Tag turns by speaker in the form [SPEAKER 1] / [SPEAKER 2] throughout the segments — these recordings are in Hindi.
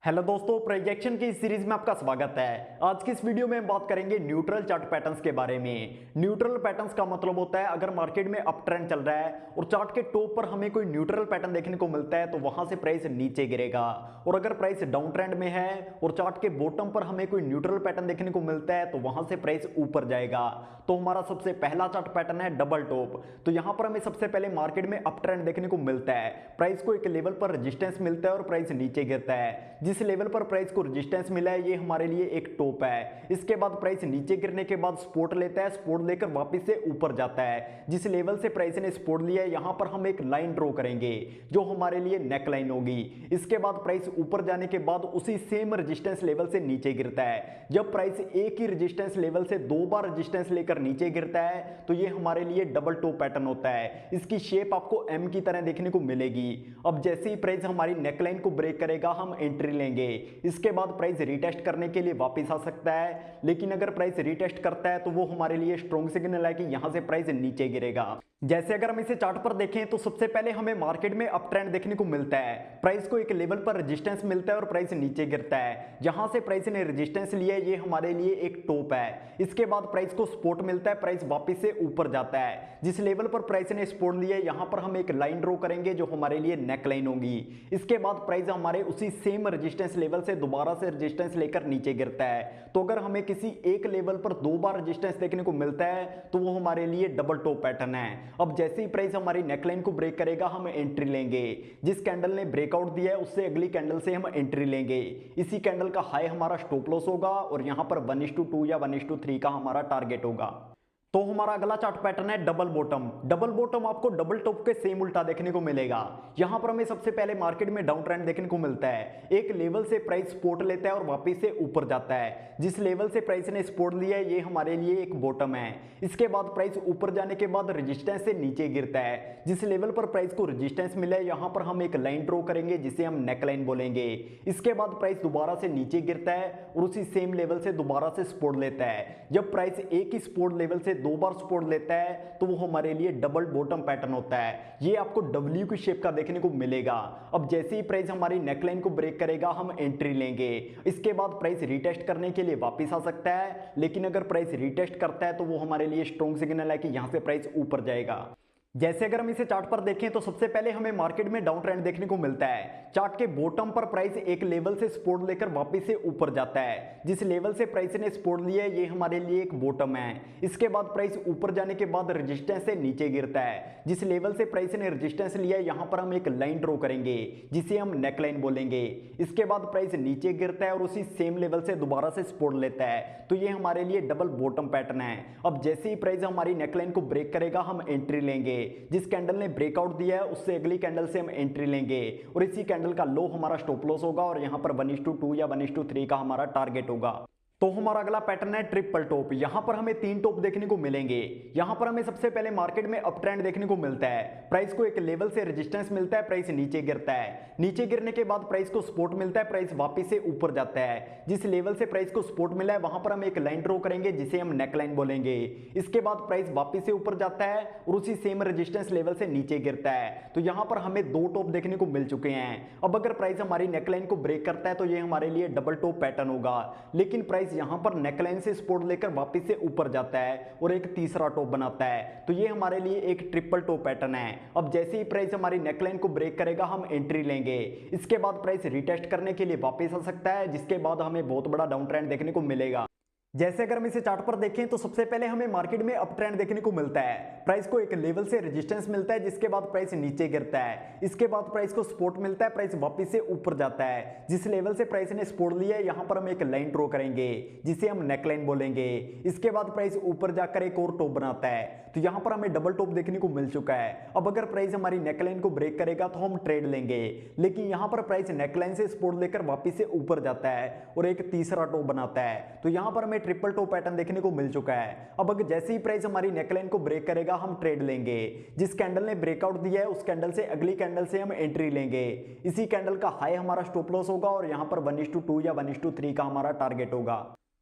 [SPEAKER 1] हेलो दोस्तों, प्रोजेक्शन की इस सीरीज में आपका स्वागत है। आज की इस वीडियो में हम बात करेंगे न्यूट्रल चार्ट पैटर्न्स के बारे में। न्यूट्रल पैटर्न्स का मतलब होता है अगर मार्केट में अप ट्रेंड चल रहा है और चार्ट के टॉप पर हमें कोई न्यूट्रल पैटर्न देखने को मिलता है तो वहां से प्राइस नीचे गिरेगा, और अगर प्राइस डाउन ट्रेंड में है और चार्ट के बॉटम पर हमें कोई न्यूट्रल पैटर्न देखने को मिलता है तो वहां से प्राइस ऊपर जाएगा। तो हमारा सबसे पहला चार्ट पैटर्न है डबल टॉप। तो यहां पर हमें सबसे पहले मार्केट में अप ट्रेंड देखने को मिलता है, प्राइस को एक लेवल पर रेजिस्टेंस मिलता है और प्राइस नीचे गिरता है। जिस लेवल पर प्राइस को रेजिस्टेंस मिला है ये हमारे लिए एक टॉप है। इसके बाद प्राइस नीचे गिरने के बाद सपोर्ट लेता है, सपोर्ट लेकर वापस से ऊपर जाता है। जिस लेवल से प्राइस ने सपोर्ट लिया है यहां पर हम एक लाइन ड्रॉ करेंगे जो हमारे लिए नेक लाइन होगी। इसके बाद प्राइस ऊपर जाने के बाद उसी सेम रेजिस्टेंस लेवल से नीचे गिरता है। जब प्राइस एक ही रेजिस्टेंस लेवल से दो बार रेजिस्टेंस लेकर नीचे गिरता है तो ये हमारे लिए डबल टॉप पैटर्न होता है। इसकी शेप आपको एम की तरह देखने को मिलेगी। अब जैसे ही प्राइस हमारी नेक लाइन को ब्रेक करेगा हम एंट्री लेंगे। इसके बाद प्राइस रीटेस्ट करने के लिए वापस आ सकता है, लेकिन अगर प्राइस रीटेस्ट करता है तो वो हमारे लिए स्ट्रॉन्ग सिग्नल है कि यहां से प्राइस नीचे गिरेगा। जैसे अगर हम इसे चार्ट पर देखें तो सबसे पहले हमें मार्केट में अप ट्रेंड देखने को मिलता है। प्राइस को एक लेवल पर रेजिस्टेंस मिलता है और प्राइस नीचे गिरता है। जहां से प्राइस ने रेजिस्टेंस लिया है ये हमारे लिए एक टॉप है। इसके बाद प्राइस को सपोर्ट मिलता है, प्राइस वापस से ऊपर जाता है। जिस लेवल पर प्राइस ने सपोर्ट लिया है यहां पर हम एक लाइन ड्रॉ करेंगे जो हमारे लिए नेक लाइन होगी। इसके बाद प्राइस हमारे उसी सेम रेजिस्टेंस लेवल से दोबारा से रेजिस्टेंस लेकर नीचे गिरता है। तो अगर हमें किसी एक लेवल पर दो बार रेजिस्टेंस देखने को मिलता है तो वो हमारे लिए डबल टॉप पैटर्न है। अब जैसे ही प्राइस हमारी नेकलाइन को ब्रेक करेगा हम एंट्री लेंगे। जिस कैंडल ने ब्रेकआउट दिया है उससे अगली कैंडल से हम एंट्री लेंगे। इसी कैंडल का हाई हमारा स्टॉप लॉस होगा और यहां पर 1:2 या 1:3 का हमारा टारगेट होगा। तो हमारा अगला चार्ट पैटर्न है डबल बॉटम। डबल बॉटम आपको डबल टॉप के सेम उल्टा देखने को मिलेगा। यहां पर हमें सबसे पहले मार्केट में डाउन ट्रेंड देखने को मिलता है। एक लेवल से प्राइस सपोर्ट लेता है और वापस से ऊपर जाता है। जिस लेवल से प्राइस ने सपोर्ट लिया है ये हमारे लिए एक बॉटम है। इसके बाद प्राइस ऊपर जाने के बाद रेजिस्टेंस से नीचे गिरता है। जिस लेवल पर प्राइस को रेजिस्टेंस मिला है यहां पर हम एक लाइन ड्रॉ करेंगे जिसे हम नेक लाइन बोलेंगे। इसके बाद प्राइस दोबारा से नीचे गिरता है और उसी सेम लेवल से दोबारा से सपोर्ट लेता है। जब प्राइस एक ही सपोर्ट लेवल से दो बार सपोर्ट लेता है तो वो हमारे लिए डबल बॉटम पैटर्न होता है। ये आपको डब्ल्यू की शेप का देखने को मिलेगा। अब जैसे ही प्राइस हमारी नेकलाइन को ब्रेक करेगा हम एंट्री लेंगे। इसके बाद प्राइस रीटेस्ट करने के लिए वापस आ सकता है, लेकिन अगर प्राइस रीटेस्ट करता है तो वो हमारे लिए स्ट्रॉन्ग सिग्नल है कि यहां से प्राइस ऊपर जाएगा। जैसे अगर हम इसे चार्ट पर देखें तो सबसे पहले हमें मार्केट में डाउन ट्रेंड देखने को मिलता है। चार्ट के बॉटम पर प्राइस एक लेवल से सपोर्ट लेकर वापस से ऊपर जाता है। जिस लेवल से प्राइस ने सपोर्ट लिया है ये हमारे लिए एक बॉटम है। इसके बाद प्राइस ऊपर जाने के बाद रेजिस्टेंस से नीचे गिरता है। जिस लेवल से प्राइस ने रेजिस्टेंस लिया है यहां पर हम एक लाइन ड्रॉ करेंगे जिसे हम नेक लाइन बोलेंगे। इसके बाद प्राइस नीचे गिरता है और उसी सेम लेवल से दोबारा से सपोर्ट लेता है। तो ये हमारे लिए डबल बॉटम पैटर्न है। अब जैसे ही प्राइस हमारी नेक लाइन को ब्रेक करेगा हम एंट्री लेंगे। जिस कैंडल ने ब्रेकआउट दिया है उससे अगली कैंडल से हम एंट्री लेंगे और इसी कैंडल का लो हमारा स्टॉप लॉस होगा और यहां पर 1:2 या 1:3 का हमारा टारगेट होगा। तो हमारा अगला पैटर्न है ट्रिपल टॉप। यहां पर हमें तीन टॉप देखने को मिलेंगे। यहां पर हमें सबसे पहले मार्केट में अप ट्रेंड देखने को मिलता है। प्राइस को एक लेवल से रेजिस्टेंस मिलता है, प्राइस नीचे गिरता है। नीचे गिरने के बाद प्राइस को सपोर्ट मिलता है, प्राइस वापस से ऊपर जाता है। जिस लेवल से प्राइस को सपोर्ट मिला है वहां पर हम एक लाइन ड्रॉ करेंगे जिसे हम नेक लाइन बोलेंगे। इसके बाद प्राइस वापस से ऊपर जाता है और उसी सेम रेजिस्टेंस लेवल से नीचे गिरता है। तो यहां पर हमें दो टॉप देखने को मिल चुके हैं। अब अगर प्राइस हमारी नेक लाइन को ब्रेक करता है तो ये हमारे लिए डबल टॉप पैटर्न होगा, लेकिन प्राइस यहां पर नेक से सपोर्ट लेकर वापस से ऊपर जाता है और एक तीसरा टॉप बनाता है। तो ये हमारे लिए एक ट्रिपल टॉप पैटर्न है। अब जैसे ही प्राइस हमारी नेकलाइन को ब्रेक करेगा हम एंट्री लेंगे। इसके बाद प्राइस रीटेस्ट करने के लिए वापस आ सकता है, जिसके बाद हमें बहुत बड़ा डाउन ट्रेंड देखने को मिलेगा। जैसे अगर हम इसे चार्ट पर देखें तो सबसे पहले हमें मार्केट में अप ट्रेंड देखने को मिलता है। प्राइस को एक लेवल से रेजिस्टेंस मिलता है जिसके बाद प्राइस नीचे गिरता है। इसके बाद प्राइस को सपोर्ट मिलता है, प्राइस वापस से ऊपर जाता है। जिस लेवल से प्राइस ने सपोर्ट लिया है यहां पर हम एक लाइन ड्रॉ करेंगे जिसे हम नेकलाइन बोलेंगे। इसके बाद प्राइस ऊपर जाकर एक और टॉप बनाता है। तो यहां पर हमें डबल टॉप देखने को मिल चुका है। अब अगर प्राइस हमारी नेकलाइन को ब्रेक करेगा तो हम ट्रेड लेंगे, लेकिन यहां पर प्राइस नेकलाइन से सपोर्ट लेकर वापस से ऊपर जाता है और एक तीसरा टॉप बनाता है। तो यहां पर हमें ट्रिपल टॉप पैटर्न देखने को मिल चुका है। अब अगर जैसे ही प्राइस हमारी नेकलाइन को ब्रेक करेगा हम ट्रेड लेंगे। जिस कैंडल ने ब्रेकआउट दिया है उस कैंडल से अगली कैंडल से हम एंट्री लेंगे। इसी कैंडल का हाई हमारा स्टॉप लॉस होगा और यहां पर 1:2 या 1:3 का हमारा टारगेट होगा।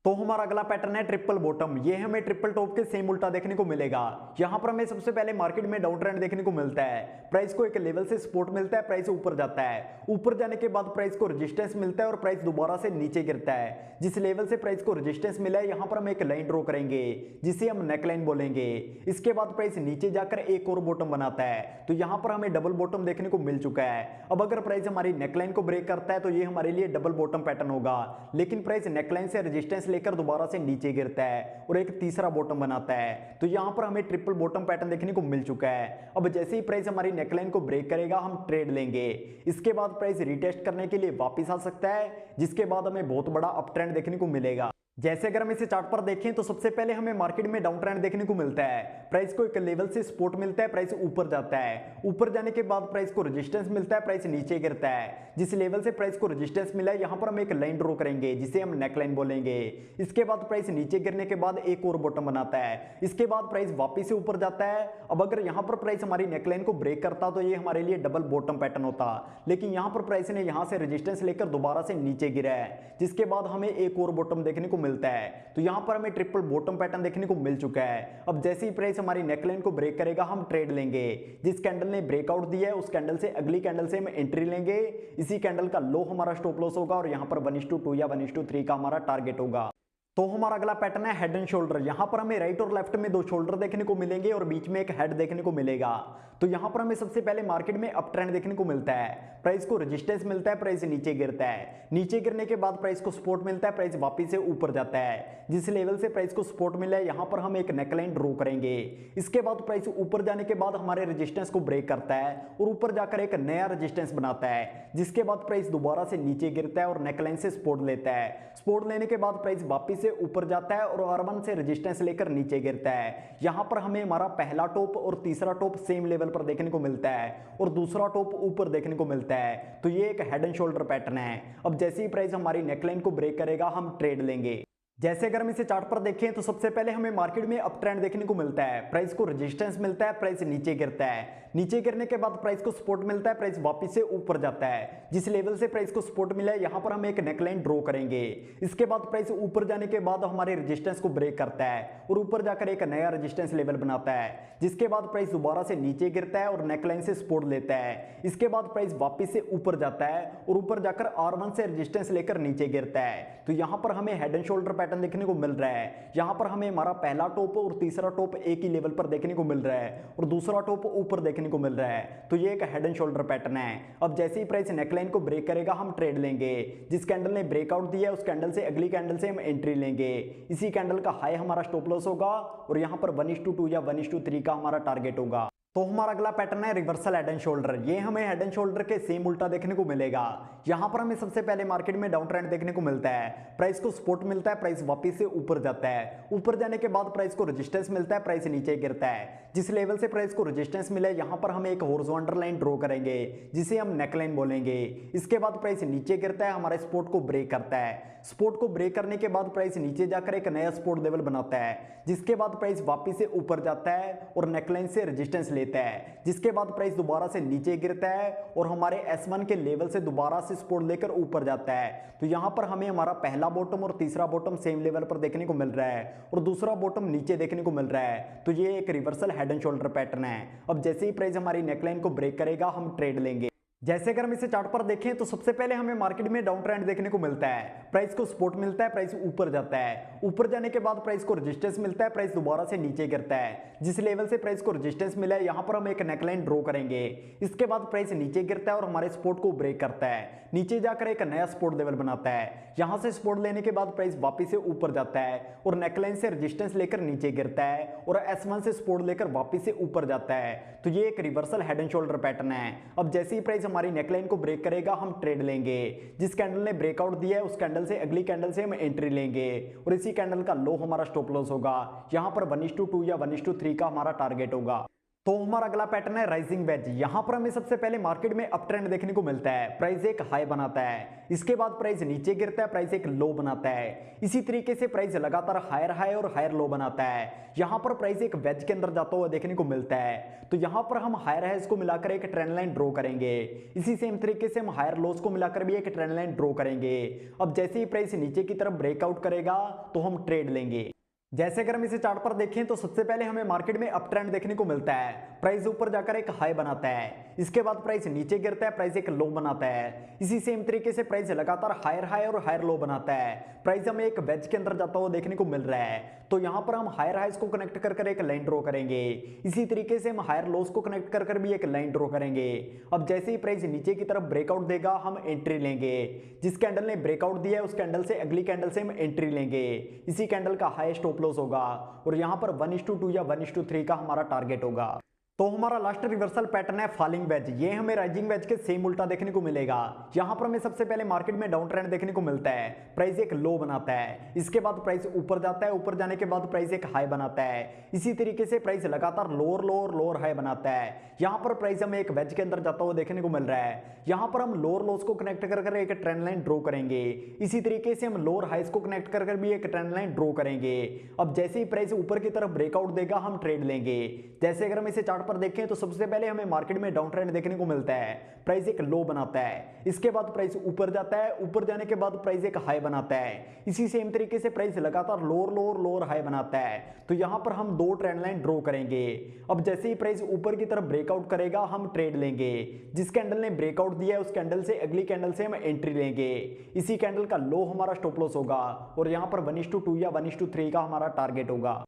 [SPEAKER 1] तो हमारा अगला पैटर्न है ट्रिपल बॉटम। ये हमें ट्रिपल टॉप के सेम उल्टा देखने को मिलेगा। यहां पर हमें सबसे पहले मार्केट में डाउन ट्रेंड देखने को मिलता है। प्राइस को एक लेवल से सपोर्ट मिलता है, प्राइस ऊपर जाता है। ऊपर जाने के बाद प्राइस को रेजिस्टेंस मिलता है और प्राइस दोबारा से नीचे गिरता है। जिस लेवल से प्राइस को रेजिस्टेंस मिला है यहां पर हम एक लाइन ड्रॉ करेंगे जिसे हम नेक लाइन बोलेंगे। इसके बाद प्राइस नीचे जाकर एक और बॉटम बनाता है, तो यहां पर हमें डबल बॉटम देखने को मिल चुका है। अब अगर प्राइस हमारी नेकलाइन को ब्रेक करता है तो ये हमारे लिए डबल बॉटम पैटर्न होगा। लेकिन प्राइस नेकलाइन से रेजिस्टेंस लेकर दोबारा से नीचे गिरता है और एक तीसरा बॉटम बनाता है, तो यहां पर हमें ट्रिपल बॉटम पैटर्न देखने को मिल चुका है। अब जैसे ही प्राइस हमारी नेकलाइन को ब्रेक करेगा हम ट्रेड लेंगे। इसके बाद प्राइस रीटेस्ट करने के लिए वापस आ सकता है, जिसके बाद हमें बहुत बड़ा अप ट्रेंड देखने को मिलेगा। जैसे अगर हम इसे चार्ट पर देखें तो सबसे पहले हमें मार्केट में डाउन ट्रेंड देखने को मिलता है। प्राइस को एक लेवल से सपोर्ट मिलता है, प्राइस ऊपर जाता है। ऊपर जाने के बाद प्राइस को रेजिस्टेंस मिलता है, प्राइस नीचे गिरता है। जिस लेवल से प्राइस को रेजिस्टेंस मिला है यहां पर हम एक लाइन ड्रॉ करेंगे जिसे हम नेक लाइन बोलेंगे। इसके बाद प्राइस नीचे गिरने के बाद एक और बॉटम बनाता है। इसके बाद प्राइस वापस से ऊपर जाता है। अब अगर यहां पर प्राइस हमारी नेकलाइन को ब्रेक करता तो ये हमारे लिए डबल बॉटम पैटर्न होता, लेकिन यहां पर प्राइस ने यहां से रेजिस्टेंस लेकर दोबारा से नीचे गिरा है, जिसके बाद हमें एक और बॉटम देखने को मिलता है। तो यहां पर हमें ट्रिपल बॉटम पैटर्न देखने को मिल चुका है। अब जैसे ही प्राइस हमारी नेकलाइन को ब्रेक करेगा हम ट्रेड लेंगे। जिस कैंडल ने ब्रेकआउट दिया है उस कैंडल से अगली कैंडल से हम एंट्री लेंगे। इसी कैंडल का लो हमारा स्टॉप लॉस होगा और यहां पर 1:2 या 1:3 का हमारा टारगेट होगा। तो हमारा अगला पैटर्न है हेड एंड शोल्डर। यहां पर हमें राइट और लेफ्ट में दो शोल्डर देखने को मिलेंगे और बीच में एक हेड देखने को मिलेगा। तो यहां पर हमें सबसे पहले मार्केट में अप ट्रेंड देखने को मिलता है। प्राइस को रेजिस्टेंस मिलता है, प्राइस नीचे गिरता है। नीचे गिरने के बाद प्राइस को सपोर्ट मिलता है, प्राइस वापस से ऊपर जाता है। जिस लेवल से प्राइस को सपोर्ट मिला है यहां पर हम एक नेकलाइन ड्रॉ करेंगे। इसके बाद प्राइस ऊपर जाने के बाद हमारे रेजिस्टेंस को ब्रेक करता है और ऊपर जाकर एक नया रेजिस्टेंस बनाता है। जिसके बाद प्राइस दोबारा से नीचे गिरता है और नेकलाइन से सपोर्ट लेता है। सपोर्ट लेने के बाद प्राइस वापस से ऊपर जाता है और R1 से रेजिस्टेंस लेकर नीचे गिरता है। यहां पर हमें हमारा पहला टॉप और तीसरा टॉप सेम लेवल पर देखने को मिलता है और दूसरा टॉप ऊपर देखने को मिलता है। तो ये एक हेड एंड शोल्डर पैटर्न है। अब जैसे ही प्राइस हमारी नेकलाइन को ब्रेक करेगा हम ट्रेड लेंगे। जैसे अगर हम इसे चार्ट पर देखें तो सबसे पहले हमें मार्केट में अप ट्रेंड देखने को मिलता है। प्राइस को रेजिस्टेंस मिलता है, प्राइस नीचे गिरता है। नीचे गिरने के बाद प्राइस को सपोर्ट मिलता है, प्राइस वापस से ऊपर जाता है। जिस लेवल से प्राइस को सपोर्ट मिला है यहां पर हम एक नेकलाइन ड्रॉ करेंगे। इसके बाद प्राइस ऊपर जाने के बाद हमारे रेजिस्टेंस को ब्रेक करता है और ऊपर जाकर एक नया रेजिस्टेंस लेवल बनाता है। जिसके बाद प्राइस दोबारा से नीचे गिरता है और नेकलाइन से सपोर्ट लेता है। इसके बाद प्राइस वापस से ऊपर जाता है और ऊपर जाकर R1 से रेजिस्टेंस लेकर नीचे गिरता है। तो यहां पर हमें हेड एंड शोल्डर पैटर्न देखने को मिल रहा है। यहां पर हमें हमारा पहला टॉप और तीसरा टॉप एक ही लेवल पर देखने को मिल रहा है और दूसरा टॉप ऊपर देखने को मिल रहा है। तो ये एक हेड एंड शोल्डर पैटर्न है। अब जैसे ही प्राइस नेकलाइन को ब्रेक करेगा हम ट्रेड लेंगे। जिस कैंडल ने ब्रेकआउट दिया है उस कैंडल से अगली कैंडल से हम एंट्री लेंगे। इसी कैंडल का हाई हमारा स्टॉप लॉस होगा और यहां पर 1:2 या 1:3 का हमारा टारगेट होगा। तो हमारा अगला पैटर्न है रिवर्सल हेड एंड शोल्डर। ये हमें हेड एंड शोल्डर के सेम उल्टा देखने को मिलेगा। यहां पर हमें सबसे पहले मार्केट में डाउन ट्रेंड देखने को मिलता है। प्राइस को सपोर्ट मिलता है, प्राइस वापस से ऊपर जाता है। ऊपर जाने के बाद प्राइस को रेजिस्टेंस मिलता है, प्राइस नीचे गिरता है। जिस लेवल से प्राइस को रेजिस्टेंस मिला है यहां पर हम एक हॉरिजॉन्टल लाइन ड्रॉ करेंगे जिसे हम नेकलाइन बोलेंगे। इसके बाद प्राइस नीचे गिरता है, हमारे सपोर्ट को ब्रेक करता है। सपोर्ट को ब्रेक करने के बाद प्राइस नीचे जाकर एक नया सपोर्ट लेवल बनाता है। जिसके बाद प्राइस वापस से ऊपर जाता है और नेकलाइन से रेजिस्टेंस लेता है। जिसके बाद प्राइस दोबारा से नीचे गिरता है और हमारे S1 के लेवल से दोबारा से सपोर्ट लेकर ऊपर जाता है। तो यहां पर हमें हमारा पहला बॉटम और तीसरा बॉटम सेम लेवल पर देखने को मिल रहा है और दूसरा बॉटम नीचे देखने को मिल रहा है। तो ये एक reversal head and shoulder pattern है। अब जैसे ही प्राइस हमारी नेकलाइन को ब्रेक करेगा हम ट्रेड लेंगे। जैसे अगर हम इसे चार्ट पर देखें तो सबसे पहले हमें मार्केट में डाउन ट्रेंड देखने को मिलता है। प्राइस को सपोर्ट मिलता है, प्राइस ऊपर जाता है। ऊपर जाने के बाद प्राइस को रेजिस्टेंस मिलता है, प्राइस दोबारा से नीचे गिरता है। जिस लेवल से प्राइस को रेजिस्टेंस मिला है यहां पर हम एक नेकलाइन ड्रॉ करेंगे। इसके बाद प्राइस नीचे गिरता है और हमारे सपोर्ट को ब्रेक करता है। नीचे जाकर एक नया सपोर्ट लेवल बनाता है। यहां से सपोर्ट लेने के बाद प्राइस वापस से ऊपर जाता है और नेकलाइन से रेजिस्टेंस लेकर नीचे गिरता है और S1 से सपोर्ट लेकर वापस से ऊपर जाता है। तो ये एक reversal head and shoulder pattern है। अब जैसे ही प्राइस हमारी नेकलाइन को ब्रेक करेगा हम ट्रेड लेंगे। जिस कैंडल ने ब्रेकआउट दिया है उस कैंडल से अगली कैंडल से हम एंट्री लेंगे और इसी कैंडल का लो हमारा स्टॉप लॉस होगा। यहां पर 1:2 या 1:3 का हमारा टारगेट होगा। तो हमारा अगला पैटर्न है राइजिंग वेज। यहां पर हमें सबसे पहले मार्केट में अप ट्रेंड देखने को मिलता है, प्राइस एक हाई बनाता है, इसके बाद प्राइस नीचे गिरता है, प्राइस एक लो बनाता है। इसी तरीके से प्राइस लगातार हायर हाई और हायर लो बनाता है। यहां पर प्राइस एक वेज के अंदर जाता हुआ देखने को मिलता है। तो यहां पर हम हायर हाइज को मिलाकर एक ट्रेंड लाइन ड्रॉ करेंगे, इसी सेम तरीके से हम हायर लोस को मिलाकर भी एक ट्रेंड लाइन ड्रॉ करेंगे। अब जैसे ही प्राइस नीचे की तरफ ब्रेकआउट करेगा तो हम ट्रेड लेंगे। जैसे अगर हम इसे चार्ट पर देखें तो सबसे पहले हमें मार्केट में अप ट्रेंड देखने को मिलता है, प्राइस ऊपर जाकर एक हाई बनाता है, इसके बाद प्राइस नीचे गिरता है, प्राइस एक लो बनाता है। इसी सेम तरीके से प्राइस लगातार हायर हाई और हायर लो बनाता है, प्राइस हमें एक वेज के अंदर जाता हुआ देखने को मिल रहा है। तो यहाँ पर हम हायर हाइज को कनेक्ट कर एक लाइन ड्रॉ करेंगे, इसी तरीके से हम हायर लोस को कनेक्ट कर भी एक लाइन ड्रॉ करेंगे। अब जैसे ही प्राइस नीचे की तरफ ब्रेकआउट देगा हम एंट्री लेंगे, जिस कैंडल ने ब्रेकआउट दिया है उस कैंडल से अगली कैंडल से हम एंट्री लेंगे। इसी कैंडल का हाई स्टॉप लॉस होगा और यहाँ पर 1:2 या 1:3 का हमारा टारगेट होगा। तो हमारा लास्ट रिवर्सल पैटर्न है फॉलिंग वेज। ये हमें राइजिंग वेज के सेम उल्टा देखने को मिलेगा। यहां पर हमें सबसे पहले मार्केट में डाउन ट्रेंड देखने को मिलता है, प्राइस एक लो बनाता है, इसके बाद प्राइस ऊपर जाता है, ऊपर जाने के बाद प्राइस एक हाई बनाता है। इसी तरीके से प्राइस लगातार लोअर लोअर लोअर हाई बनाता है। यहां पर प्राइस हमें एक वेज के अंदर जाता हुआ देखने को मिल रहा है। यहां पर हम लोअर लोस को कनेक्ट कर एक ट्रेंड लाइन ड्रॉ करेंगे, इसी तरीके से हम लोअर हाइस को कनेक्ट कर भी एक ट्रेंड लाइन ड्रॉ करेंगे। अब जैसे ही प्राइस ऊपर की तरफ ब्रेकआउट देगा हम ट्रेड लेंगे। जैसे अगर हम इसे चार्ट पर देखें तो सबसे पहले हमें मार्केट में डाउन ट्रेंड देखने को मिलता है, प्राइस एक लो बनाता है, इसके बाद प्राइस ऊपर जाता है, ऊपर जाने के बाद प्राइस एक हाई बनाता है। इसी सेम तरीके से प्राइस लगातार लोअर लोअर लोअर हाई बनाता है। तो यहां पर हम दो ट्रेंड लाइन ड्रॉ करेंगे। अब जैसे ही प्राइस ऊपर की तरफ ब्रेकआउट करेगा हम ट्रेड लेंगे, जिस कैंडल ने ब्रेकआउट दिया है उस कैंडल से अगली कैंडल से हम एंट्री लेंगे। इसी कैंडल का लो हमारा स्टॉप लॉस होगा और यहां पर 1:2 या 1:3 का हमारा टारगेट होगा।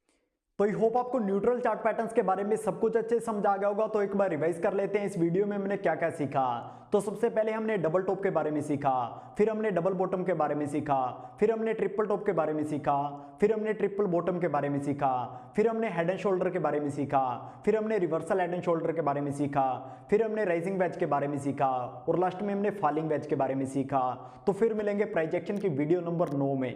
[SPEAKER 1] तो आई होप आपको न्यूट्रल चार्ट पैटर्न्स के बारे में सब कुछ अच्छे समझ आ गया होगा। तो एक बार रिवाइज कर लेते हैं इस वीडियो में मैंने क्या क्या सीखा। तो सबसे पहले हमने डबल टॉप के बारे में सीखा, फिर हमने डबल बॉटम के बारे में सीखा, फिर हमने ट्रिपल टॉप के बारे में सीखा, फिर हमने ट्रिपल बॉटम के बारे में सीखा, फिर हमने हेड एंड शोल्डर के बारे में सीखा, फिर हमने रिवर्सल हेड एंड शोल्डर के बारे में सीखा, फिर हमने राइजिंग वेज के बारे में सीखा और लास्ट में हमने फॉलिंग वेज के बारे में सीखा। तो फिर मिलेंगे प्राइस एक्शन की वीडियो नंबर 9 में।